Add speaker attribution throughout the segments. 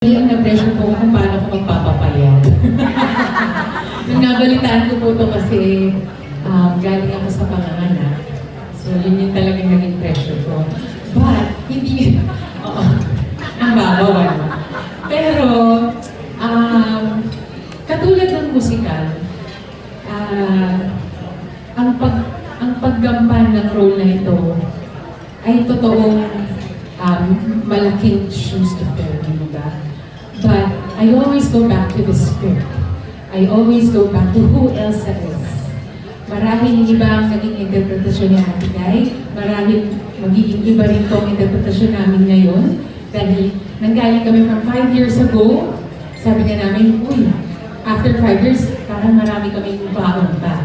Speaker 1: Ang na-pressure po kung paano ko magpapapayat. Nung nabalitaan ko po ito kasi galing ako sa panganganak. So yun yung talagang naging pressure ko. But, hindi, oo, ang babawan. Pero, katulad ng musikal, ang paggampan ng role na ito ay totoong malaking shoes to fill, diba? But I always go back to the script. I always go back to who Elsa is. Marahil iba ang naging interpretasyon ni Ate Guy. Marahil magiging iba rin po ang interpretasyon namin ngayon. Dahil nanggaling kami from 5 years ago, sabi nga namin, uy, after 5 years, parang marami kaming baon pa.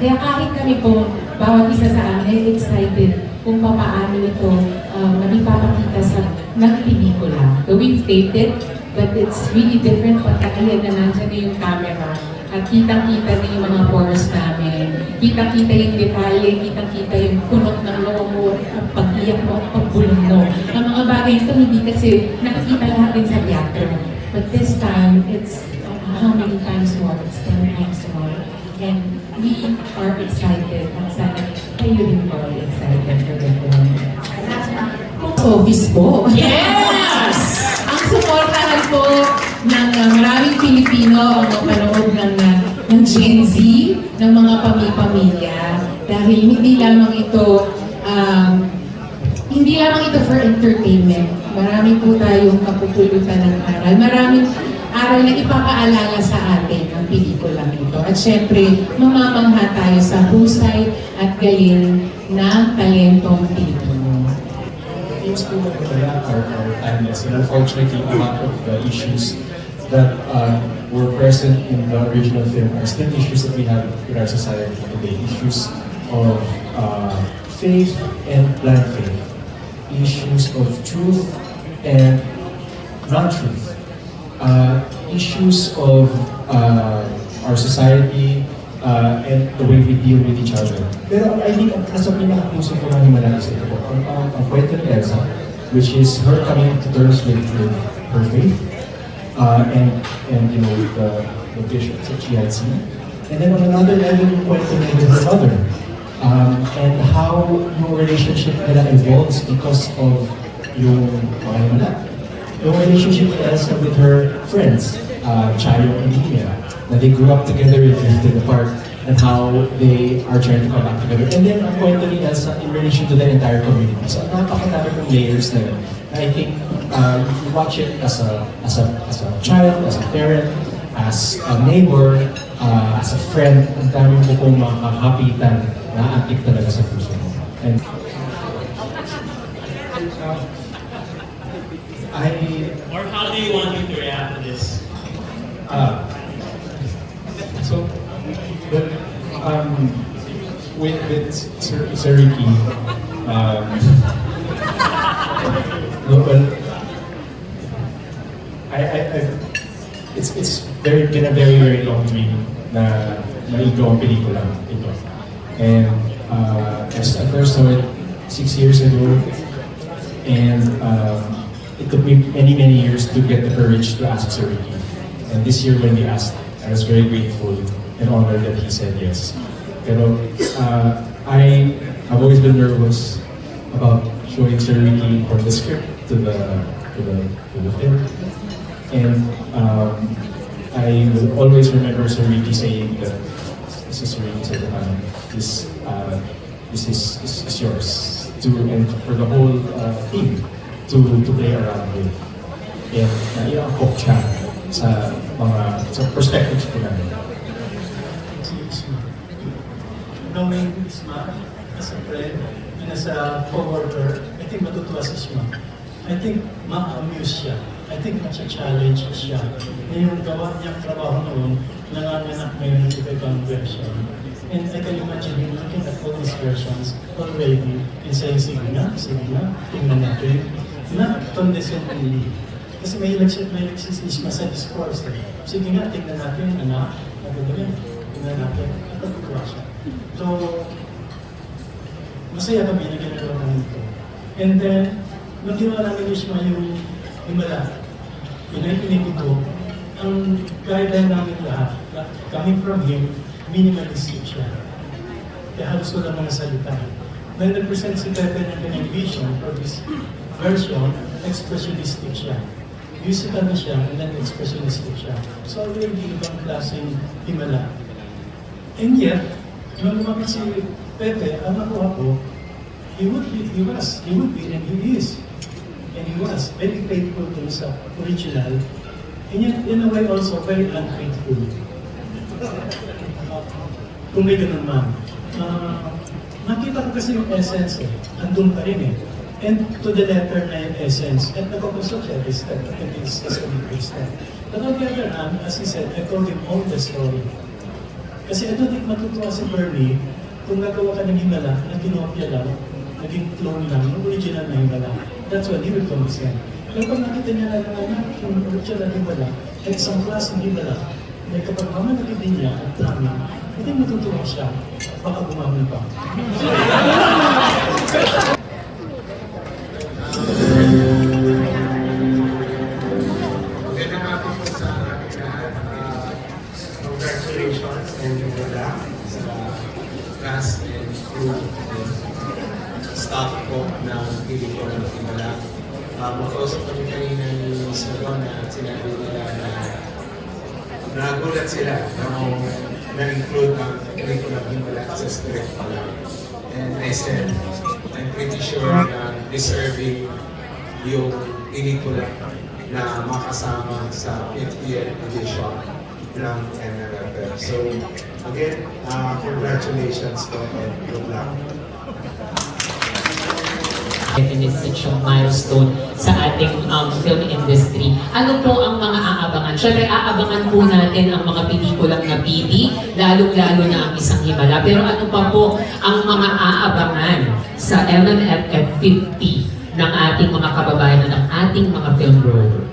Speaker 1: Kaya kahit kami po, bawat isa sa amin ay excited kung paano ito magpapakita sa pelikula. So we've taped it, but it's really different pagka ayan na nandiyan na yung camera at kitang-kita na yung mga pores namin. Kitang-kita yung detalye, kitang-kita yung kunot ng loob mo, ang pag-iyak mo at pagbulong mo. Ang mga bagay ito hindi kasi nakikita lahat din sa teatro. But this time, it's how many times more? It's 10 times more. And we are excited. At sana kayo din po excited for the film. Office po.
Speaker 2: Yes!
Speaker 1: Ang suportahan po ng maraming Pilipino ang mapanood ng Gen Z, ng mga pamilya. Dahil hindi lamang ito for entertainment. Marami po tayong kapupulutan ng aral. Maraming aral na ipapaalala sa atin ang pelikulang ito. At syempre, mamamangha tayo sa husay at galing ng talentong Pilipino.
Speaker 2: Themes po nila are timeless, and unfortunately, a lot of the issues that were present in the original film are still issues that we have in our society today. Issues of faith and blind faith. Issues of truth and non-truth. Issues of our society and the way we deal with each other. Pero I think ang nasa pinakapuso ko ng Himala is ito po, ang kwento ni Elsa, which is her coming to terms with her faith and you know the visions that she had seen. And then on another level, yung kwento niya with her mother and how yung relationship nila evolves because of yung mga Himala. Yung relationship ni Elsa with her friends, Chayo and Himela, that they grew up together and drifted apart, and how they are trying to come back together. And then, ang kwento ni Elsa in relation to the entire community. So, napakadami ng layers na yun. I think you watch it as a child, as a parent, as a neighbor, as a friend. Ang dami mo pong makakapitan na antik talaga sa puso mo. And
Speaker 3: or how do you want me to react to this?
Speaker 2: So, but, with Sir Ricky, no, but it's been a very long dream na maigaw ang pelikula ito. And I first saw it 6 years ago, and it took me many years to get the courage to ask Sir Ricky. And this year when we asked, I was very grateful and honored that he said yes. Pero I've always been nervous about showing Sir Ricky from the script to the film. And I will always remember Sir Ricky saying that Sir Ricky said, this is yours and for the whole team to play around with. And naiangkop siya sa perspectives ko namin.
Speaker 4: Knowing Isma as a friend and as a co-worker, I think matutuwa si Isma. I think ma-amuse siya. I think matcha-challenge siya. Yung gawa niyang trabaho noon, nanganganak ngayon ng iba-ibang version. And I can imagine him looking at all these versions already and saying, sige na, tingnan natin. Na, condescendingly. Kasi may si Isma sa discourse. Sige nga, tingnan natin, anak. Tingnan natin. Natutuwa siya. So, masaya kami na ginagawa namin ito. And then, nung ginawa namin Isma yung Himala, in 1982, ang guideline namin lahat, coming from him, minimalistic siya. Kaya halos wala mga salita. When nag-present si Pepe ng kanyang vision for this version, expressionistic siya. Musical na siya, and then expressionistic siya. So, really ibang klaseng himala. And yet, nung lumapit si Pepe, ang nakuha ko, he would be, and he is. And he was very faithful to sa original, and yet, in a way also, very unfaithful. Kung may ganun man. Nakita ko kasi yung essence andun pa rin And to the letter na yung essence. At nagpapasok siya this step, at this step. But on the other hand, as he said, I told him all the story. Kasi I don't think matutuwa si Bernie kung nagawa ka ng himala na kinopya lang, naging clone lang, ng original na himala. That's what he will consent. Pero pag nakita niya na yung original na himala, ay isang klaseng himala, may kapag mamalaki din niya at planning, hindi matutuwa siya, baka gumamon pa.
Speaker 5: Magandang hapon po sa ating lahat. Congratulations and good luck sa cast and crew and staff po ng pelikula ng Himala. Makausap kami kanina ni Miss Madonna at sinabi nila na nagulat sila nung na-include ang pelikula ng Himala sa script pa lang. And I said, I'm pretty sure na deserving yung pelikula na makasama sa 50th edition ng NRFF. So, again, congratulations po and good luck.
Speaker 6: Definition milestone sa ating film industry. Ano po ang mga aabangan? Siyempre, aabangan po natin ang mga pelikulang napili, lalong-lalo na ang Isang Himala. Pero ano pa po ang mga aabangan sa MMFF 50 ng ating mga kababayan, ng ating mga film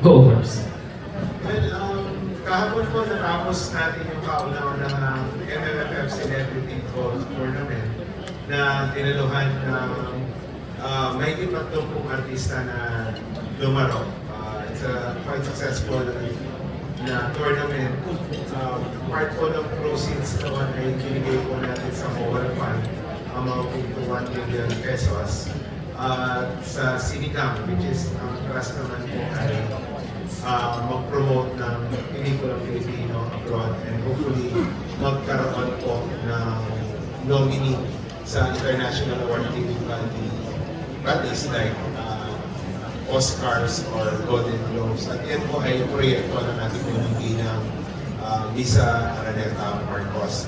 Speaker 6: goers?
Speaker 5: Well, kahapon po natapos natin yung kauna-unang MMFF Celebrity Golf Tournament na tinaluhan ng may 30 pong artista na lumaro. It's a quite successful na tournament. Part po ng proceeds naman ay binigay po natin sa Mobile Fund, amounting to 1 million pesos. Sa Sinicam, which is ang trust naman po ay mag-promote ng pelikulang Pilipino abroad and hopefully magkaroon po ng nominee sa international awarding bodies like Oscars or Golden Globes. At yan po ay proyekto na natin pinamigay ng Lisa Araneta Marcos.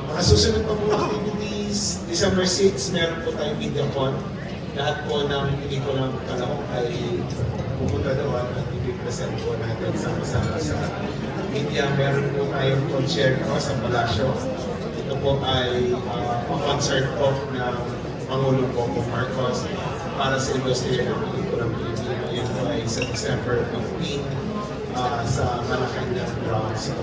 Speaker 5: Mga susunod pa po activities, December 6, meron po tayong MediaCon. Lahat po ng pelikulang Kalahok ay pupunta doon at i-present po natin sama-sama sa media. Meron po tayong concierto sa Palasyo. Ito po ay concert po ng Pangulong Bongbong Marcos para sa industriya ng pelikulang Pilipino. Yun po ay sa December 15 sa Malacanang grounds.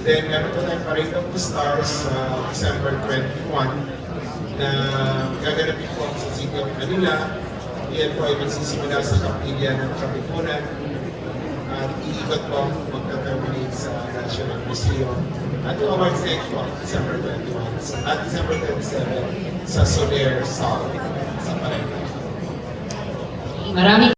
Speaker 5: Then meron po tayong Parade of the Stars December 21 na gaganapin po sa City of Manila. Yan po ay magsisimula sa Kapilya ng Katipunan at iikot po magta-terminate sa National Museum. At yung awards next po, December 21 at December 27 sa Soler South sa Palengke.
Speaker 6: Maraming